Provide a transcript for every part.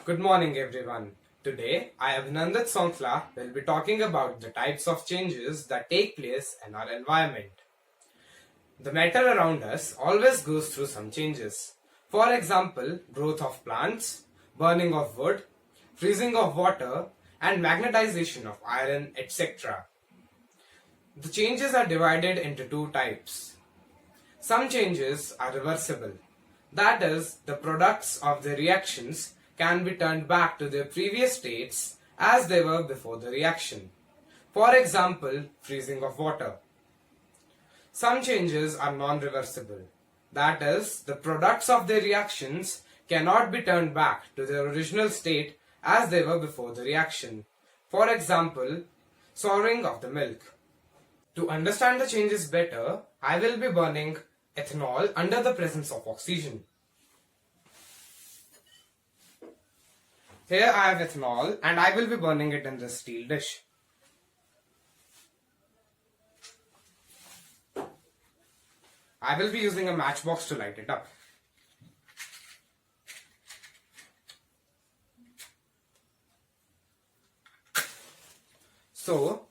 Good morning everyone. Today, I Abhinandit Singh will be talking about the types of changes that take place in our environment. The matter around us always goes through some changes. For example, growth of plants, burning of wood, freezing of water, and magnetization of iron, etc. The changes are divided into two types. Some changes are reversible. That is, the products of the reactions can be turned back to their previous states as they were before the reaction. For example, freezing of water. Some changes are non-reversible. That is, the products of the reactions cannot be turned back to their original state as they were before the reaction. For example, souring of the milk. To understand the changes better, I will be burning ethanol under the presence of oxygen. Here I have ethanol and I will be burning it in this steel dish. I will be using a matchbox to light it up. So,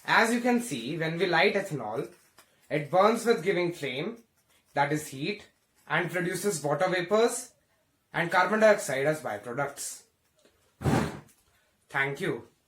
as you can see, when we light ethanol, it burns with giving flame, that is heat, and produces water vapors and carbon dioxide as byproducts. Thank you.